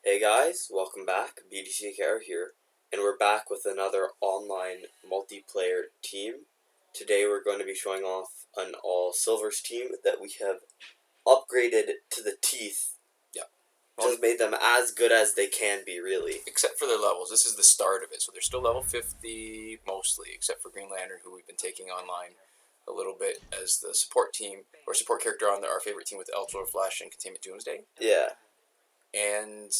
Hey guys, welcome back. BDCKR here, and we're back with another online multiplayer team. Today we're going to be showing off an all silvers team that we have upgraded to the teeth. Yeah. Just made them as good as they can be, really. Except for their levels. This is the start of it. So they're still level 50 mostly, except for Green Lantern, who we've been taking online a little bit as the support team, or support character on our favorite team with Ultra Flash and Containment Doomsday. Yeah. And,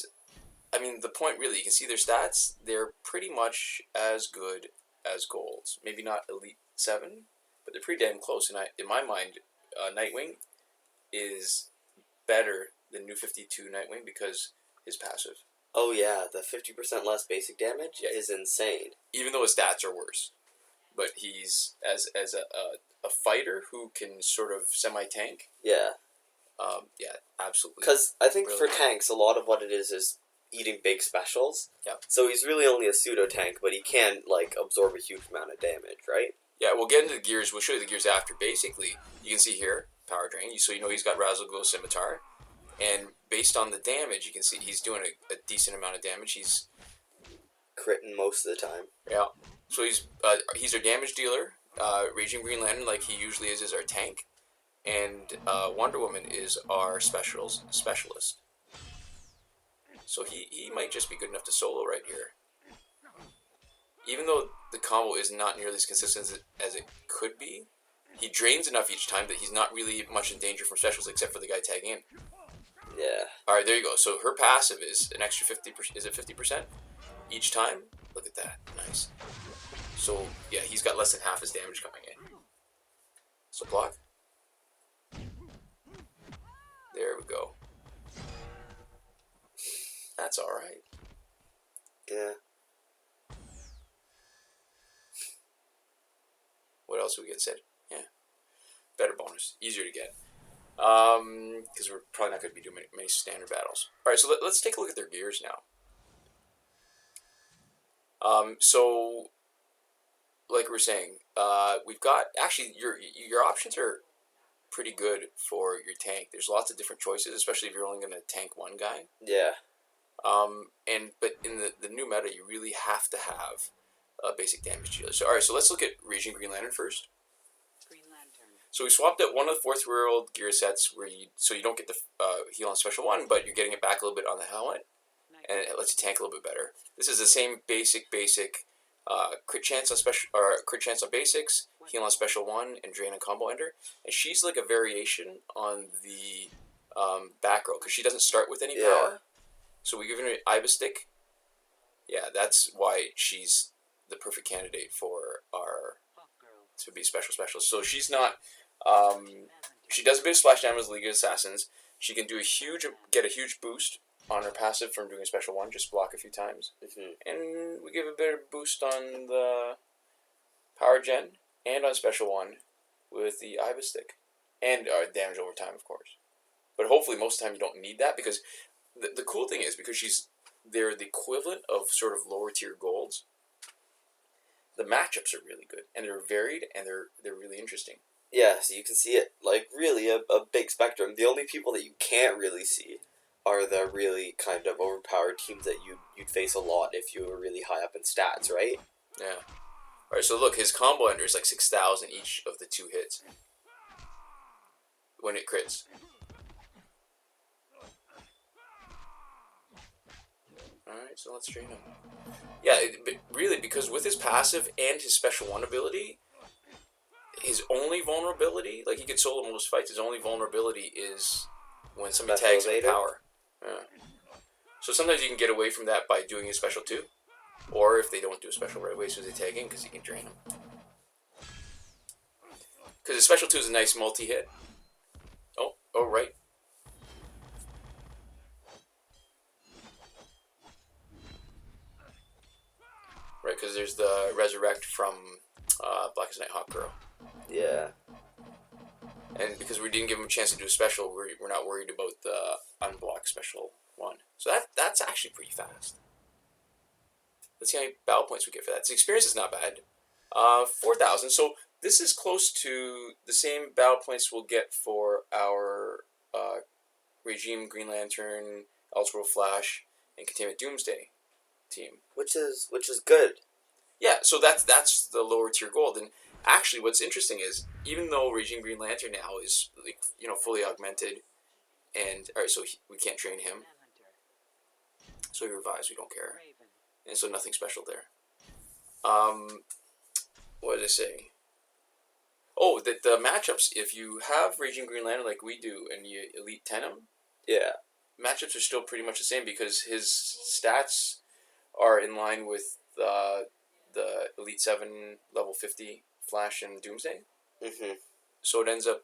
I mean, the point really, you can see their stats, they're pretty much as good as Golds. Maybe not Elite 7, but they're pretty damn close. And in my mind, Nightwing is better than New 52 Nightwing because his passive. Oh yeah, the 50% less basic damage is insane. Even though his stats are worse. But he's, as a fighter who can sort of semi-tank. Yeah. Yeah, absolutely. Because I think for Brilliant. tanks, a lot of what it is eating big specials. Yeah. So he's really only a pseudo tank, but he can absorb a huge amount of damage, right? Yeah, we'll get into the gears. We'll show you the gears after. Basically, you can see here, power drain. So you know he's got Razzle Glow Scimitar. And based on the damage, you can see he's doing a decent amount of damage. He's critting most of the time. Yeah. So he's our damage dealer. Raging Green Lantern, like he usually is our tank. And Wonder Woman is our specialist. So he might just be good enough to solo right here. Even though the combo is not nearly as consistent as it could be, he drains enough each time that he's not really much in danger from specials except for the guy tagging in. Yeah. Alright, there you go. So her passive is an extra 50%. Is it 50% each time? Look at that. Nice. So, yeah, he's got less than half his damage coming in. So block. There we go. That's alright. Yeah. What else we get said? Yeah. Better bonus. Easier to get. Because we're probably not going to be doing many standard battles. Alright, so let's take a look at their gears now. So, like we were saying, we've got, actually, your options are pretty good for your tank. There's lots of different choices, especially if you're only going to tank one guy. Yeah. But in the new meta, you really have to have a basic damage dealer. So, alright, so let's look at Raging Green Lantern first. So we swapped out one of the fourth world gear sets where you don't get the heal on special one, but you're getting it back a little bit on the helmet, and it lets you tank a little bit better. This is the same basic crit chance on special or crit chance on basics, heal on special one, and drain on combo ender. And she's like a variation on the back row because she doesn't start with any power. So we give her an Ibis stick. Yeah, that's why she's the perfect candidate for our to be special specialist. So she's not. She does a bit of splash damage with League of Assassins. She can get a huge boost on her passive from doing a special one. Just block a few times, and we give a bit of boost on the power gen and on special one with the Ibis stick, and damage over time, of course. But hopefully, most of the time you don't need that because the cool thing is because they're the equivalent of sort of lower tier golds. The matchups are really good, and they're varied, and they're really interesting. Yeah, so you can see it, really a big spectrum. The only people that you can't really see are the really kind of overpowered teams that you'd face a lot if you were really high up in stats, right? Yeah. Alright, so look, his combo ender is like 6,000 each of the 2 hits. When it crits. Alright, so let's drain him. Yeah, really, because with his passive and his special one ability, his only vulnerability, like he could solo most fights, his only vulnerability is when somebody tags him with power. Yeah. So sometimes you can get away from that by doing a special 2. Or if they don't do a special right away, so they tag in because you can drain them. Because his special 2 is a nice multi-hit. Oh, right. Right, because there's the Resurrect from Blackest Night Hawk Girl. Yeah. And because we didn't give him a chance to do a special, we're not worried about the unblock special one. So that's actually pretty fast. Let's see how many battle points we get for that. So experience is not bad. 4,000. So this is close to the same battle points we'll get for our Regime Green Lantern, Ultra Flash, and Containment Doomsday team. Which is good. Yeah, so that's the lower tier gold. And actually, what's interesting is even though Raging Green Lantern now is like fully augmented, and all right, so we can't train him. So he revives. We don't care, and so nothing special there. What did I say? Oh, the matchups. If you have Raging Green Lantern like we do, and you Elite 10 him, yeah, matchups are still pretty much the same because his stats are in line with the Elite 7 level 50 Flash and Doomsday. Mm-hmm. So it ends up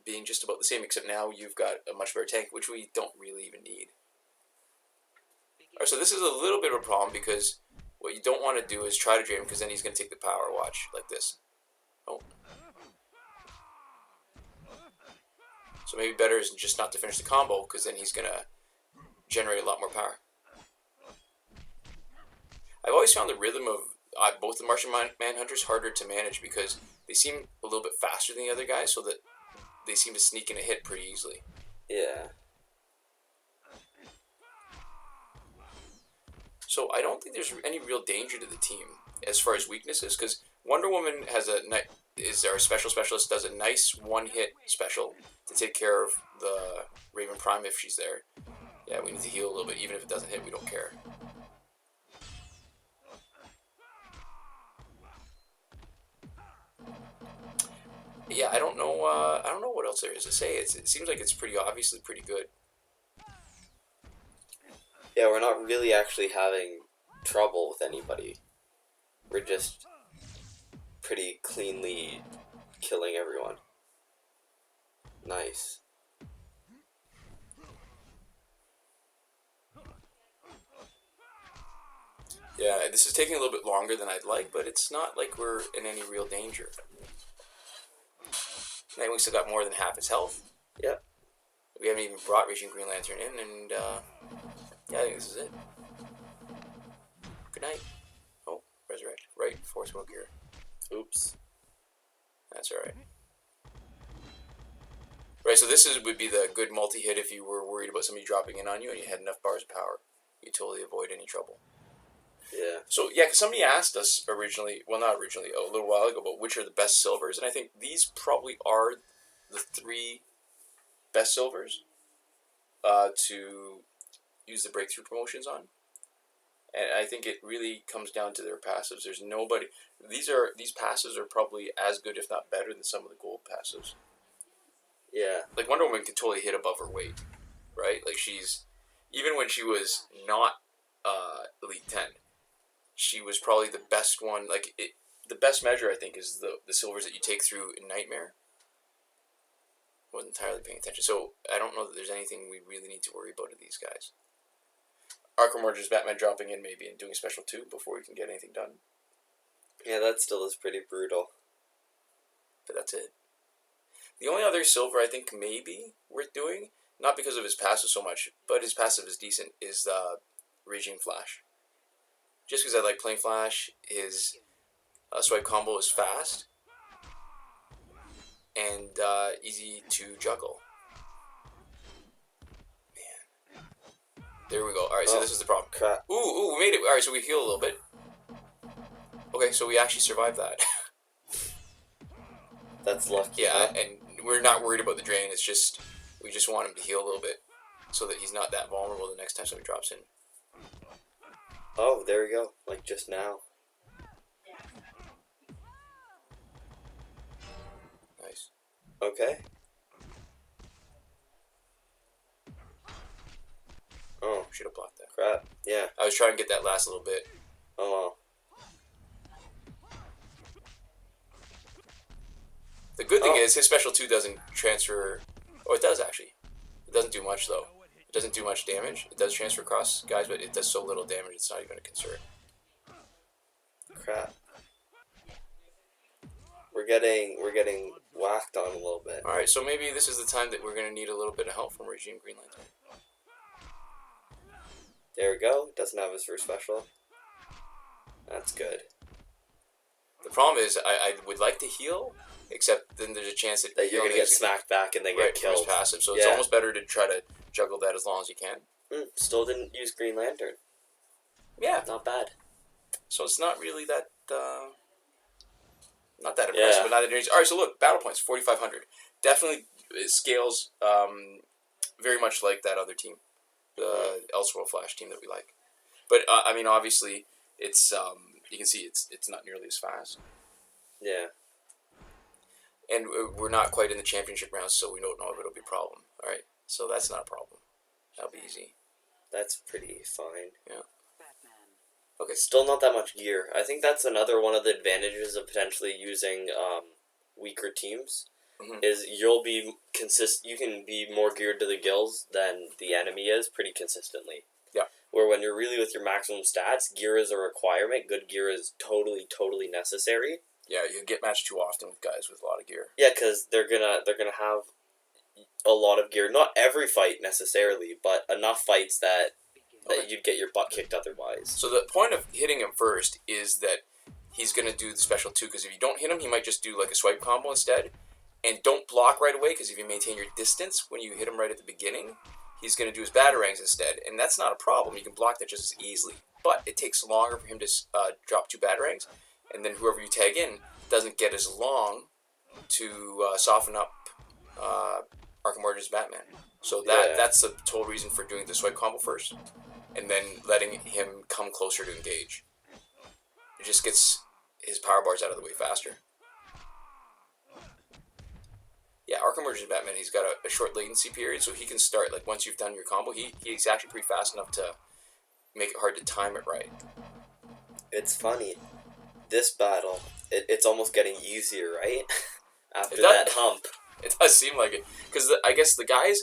being just about the same, except now you've got a much better tank, which we don't really even need. Alright, so this is a little bit of a problem because what you don't want to do is try to drain him because then he's going to take the power. Watch, like this. Oh. So maybe better is just not to finish the combo because then he's going to generate a lot more power. I've always found the rhythm of both the Martian Manhunters harder to manage because they seem a little bit faster than the other guys, so that they seem to sneak in a hit pretty easily. Yeah. So I don't think there's any real danger to the team as far as weaknesses, because Wonder Woman is our special specialist, does a nice one-hit special to take care of the Raven Prime if she's there. Yeah, we need to heal a little bit, even if it doesn't hit, we don't care. Yeah, I don't know what else there is to say. It seems like it's pretty obviously pretty good. Yeah, we're not really actually having trouble with anybody. We're just pretty cleanly killing everyone. Nice. Yeah, this is taking a little bit longer than I'd like, but it's not like we're in any real danger. And we still got more than half his health. Yep. We haven't even brought Raging Green Lantern in, and yeah, I think this is it. Good night. Oh, resurrect. Right, force smoke here. Oops. That's alright. Right, so this would be the good multi-hit if you were worried about somebody dropping in on you and you had enough bars of power. You totally avoid any trouble. Yeah. So, yeah, because somebody asked us originally, well, not originally, a little while ago, but which are the best silvers, and I think these probably are the 3 best silvers to use the breakthrough promotions on. And I think it really comes down to their passives. There's nobody. These passives are probably as good, if not better, than some of the gold passives. Yeah. Like Wonder Woman can totally hit above her weight, right? Like even when she was not Elite 10, she was probably the best one. The best measure I think is the silvers that you take through in Nightmare. Wasn't entirely paying attention, so I don't know that there's anything we really need to worry about of these guys. Arkham Origins Batman dropping in maybe and doing a special 2 before we can get anything done. Yeah, that still is pretty brutal. But that's it. The only other silver I think maybe worth doing, not because of his passive so much, but his passive is decent, is Raging Flash. Just because I like playing Flash, his swipe combo is fast and easy to juggle. Man. There we go. Alright, so this is the problem. Crap. Ooh, we made it. Alright, so we heal a little bit. Okay, so we actually survived that. That's lucky. Yeah, and we're not worried about the drain. It's just, we just want him to heal a little bit so that he's not that vulnerable the next time somebody drops in. Oh, there we go. Like just now. Nice. Okay. Oh, Should have blocked that. crap. Yeah. I was trying to get that last little bit. Oh, well. The good thing is his special 2 doesn't transfer. Oh, it does actually. It doesn't do much though. It doesn't do much damage. It does transfer across guys, but it does so little damage it's not even a concern. Crap. We're getting whacked on a little bit. Alright, so maybe this is the time that we're going to need a little bit of help from Raging Green Lantern. There we go. Doesn't have his first special. That's good. The problem is I would like to heal, except then there's a chance that You're gonna get smacked back and then get killed. Passive, so it's almost better to try to juggle that as long as you can. Still didn't use Green Lantern. Yeah. Not bad. So it's not really that, not that impressive, but neither is. All right, so look, battle points, 4,500. Definitely it scales very much like that other team, the Elseworld Flash team that we like. But, I mean, obviously, it's, you can see it's not nearly as fast. Yeah. And we're not quite in the championship rounds, so we don't know if it'll be a problem. All right, so that's not a problem. That'll be easy. That's pretty fine. Yeah. Okay. Still not that much gear. I think that's another one of the advantages of potentially using weaker teams. Is you'll be you can be more geared to the gills than the enemy is pretty consistently. Yeah. Where when you're really with your maximum stats, gear is a requirement. Good gear is totally necessary. Yeah, you get matched too often with guys with a lot of gear. Yeah, because they're gonna have a lot of gear. Not every fight necessarily, but enough fights that you'd get your butt kicked otherwise. So the point of hitting him first is that he's going to do the special 2, because if you don't hit him, he might just do like a swipe combo instead. And don't block right away, because if you maintain your distance when you hit him right at the beginning, he's going to do his batarangs instead. And that's not a problem. You can block that just as easily. But it takes longer for him to drop 2 batarangs. And then whoever you tag in doesn't get as long to soften up Arkham Origins Batman. So that's the total reason for doing the swipe combo first, and then letting him come closer to engage. It just gets his power bars out of the way faster. Yeah, Arkham Origins Batman, he's got a short latency period, so he can start, like, once you've done your combo, he's actually pretty fast enough to make it hard to time it right. It's funny. This battle, it's almost getting easier, right? After that hump. It does seem like it. Because I guess the guys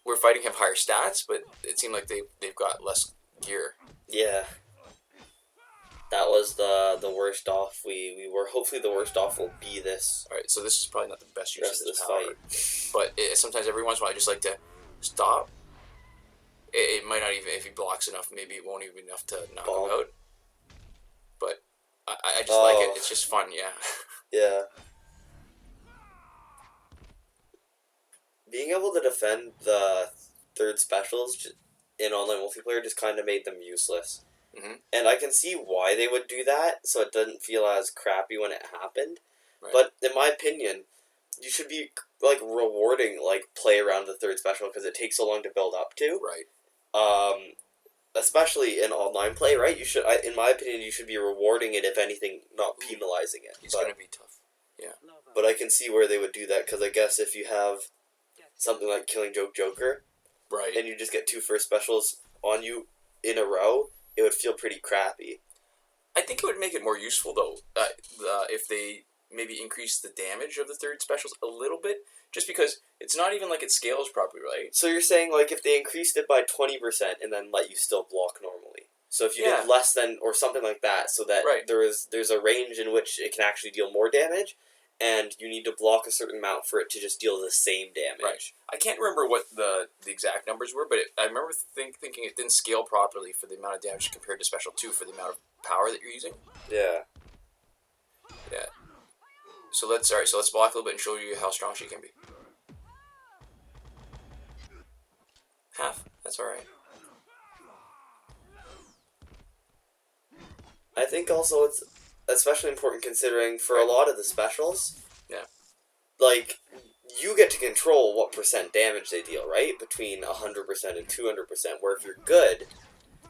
were fighting have higher stats, but it seemed like they've got less gear. Yeah. That was the worst off we were. Hopefully the worst off will be this. Alright, so this is probably not the best use of this power. Fight. But sometimes every once in a while I just like to stop. It might not even, if he blocks enough, maybe it won't even be enough to knock him out. But I just like it. It's just fun, yeah. Yeah. Being able to defend the third specials in online multiplayer just kind of made them useless. And I can see why they would do that, so it doesn't feel as crappy when it happened. Right. But in my opinion, you should be like rewarding like play around the third special because it takes so long to build up to. Right. Especially in online play, right? You should, in my opinion, you should be rewarding it if anything, not penalizing it. It's gonna be tough. Yeah. But I can see where they would do that because I guess if you have something like Killing Joker, right, and you just get 2 first specials on you in a row, it would feel pretty crappy. I think it would make it more useful, though, if they maybe increase the damage of the third specials a little bit, just because it's not even like it scales properly, right? So you're saying, like, if they increased it by 20% and then let you still block normally. So if you did less than, or something like that, so that there's a range in which it can actually deal more damage, and you need to block a certain amount for it to just deal the same damage. Right. I can't remember what the exact numbers were, but I remember thinking it didn't scale properly for the amount of damage compared to Special 2 for the amount of power that you're using. Yeah. Yeah. So let's block a little bit and show you how strong she can be. Half. That's alright. I think also it's especially important considering for a lot of the specials, like, you get to control what % damage they deal, right? Between 100% and 200%, where if you're good,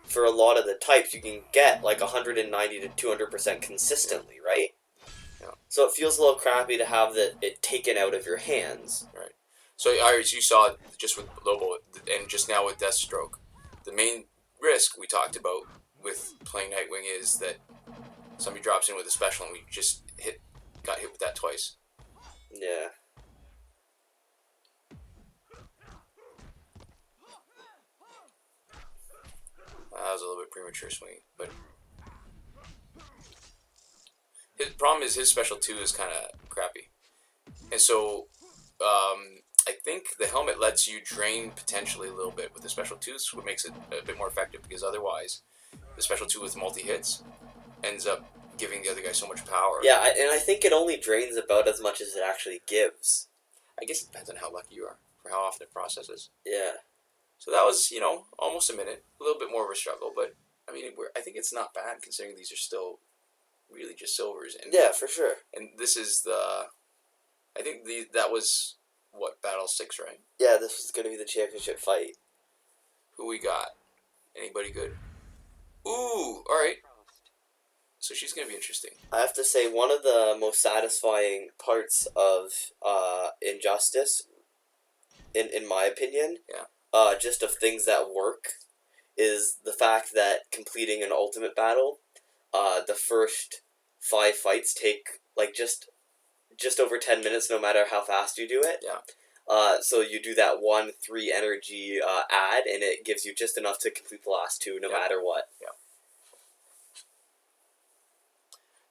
for a lot of the types, you can get, like, 190 to 200% consistently, right? Yeah. So it feels a little crappy to have it taken out of your hands. Right. So, Iris, you saw it just with Lobo, and just now with Deathstroke. The main risk we talked about with playing Nightwing is that somebody drops in with a special and we just got hit with that twice. Yeah. That was a little bit premature swing, but his problem is his special 2 is kind of crappy. And so, I think the helmet lets you drain potentially a little bit with the special 2s, what makes it a bit more effective, because otherwise, the special 2 with multi-hits ends up giving the other guy so much power. Yeah, and I think it only drains about as much as it actually gives. I guess it depends on how lucky you are, for how often it processes. Yeah. So that was, almost a minute. A little bit more of a struggle, but I mean, I think it's not bad considering these are still really just silvers. And yeah, for sure. And this is I think that was what, Battle 6, right? Yeah, this was going to be the championship fight. Who we got? Anybody good? Ooh, all right. So she's going to be interesting. I have to say, one of the most satisfying parts of Injustice, in my opinion, just of things that work, is the fact that completing an ultimate battle, the first 5 fights take like just over 10 minutes, no matter how fast you do it. Yeah. So you do that 1-3 energy add, and it gives you just enough to complete the last 2, no matter what. Yeah.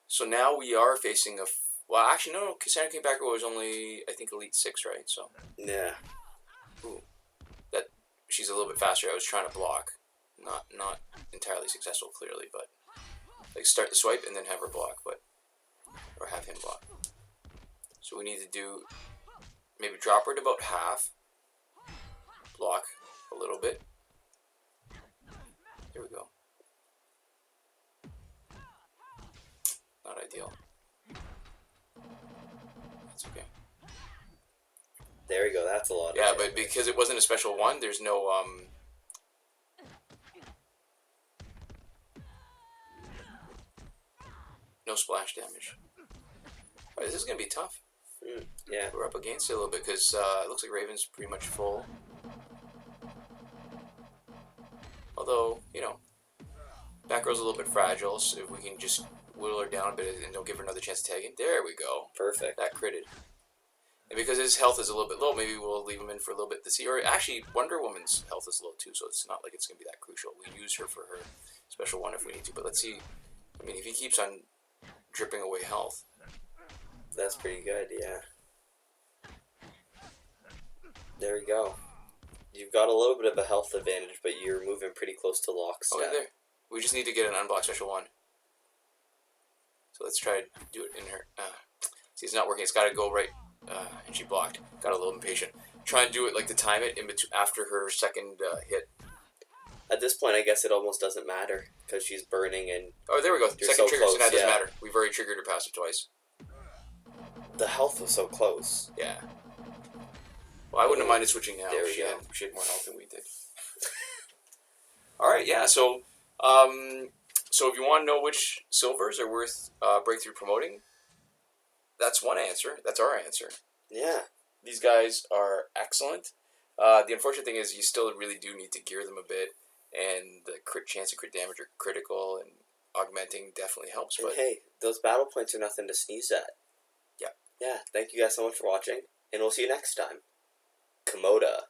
So now we are facing well, actually, no, Cassandra came back. Was only, I think, Elite 6, right? So. Yeah. Ooh. She's a little bit faster. I was trying to block. Not entirely successful, clearly, but like start the swipe and then have her block, or have him block. So we need to do maybe drop her to about half, block a little bit. There we go. Not ideal. That's okay. There we go. That's a lot. Yeah, but because it wasn't a special one, there's no no splash damage. All right, this is gonna be tough. Yeah. We're up against it a little bit because it looks like Raven's pretty much full. Although, back row's a little bit fragile, so if we can just whittle her down a bit and don't give her another chance to tag in. There we go. Perfect. That critted. And because his health is a little bit low, maybe we'll leave him in for a little bit to see. Or actually, Wonder Woman's health is low too, so it's not like it's going to be that crucial. We use her for her special one if we need to. But let's see. I mean, if he keeps on dripping away health. That's pretty good, yeah. There we go. You've got a little bit of a health advantage, but you're moving pretty close to lockstep. Okay, there. We just need to get an unblocked special one. So let's try to do it in her. See, it's not working. It's got to go right. And she blocked. Got a little impatient. Try and do it to time it in between after her second hit. At this point, I guess it almost doesn't matter because she's burning and. Oh, there we go. Second trigger, close, so that doesn't matter. We've already triggered her past it twice. The health was so close. Yeah. Well, I wouldn't have minded switching now. She had more health than we did. All right, yeah. So, so if you want to know which silvers are worth breakthrough promoting, that's one answer. That's our answer. Yeah. These guys are excellent. The unfortunate thing is you still really do need to gear them a bit, and the crit chance of crit damage are critical, and augmenting definitely helps. And but hey, those battle points are nothing to sneeze at. Yeah. Yeah, thank you guys so much for watching, and we'll see you next time. Komoda.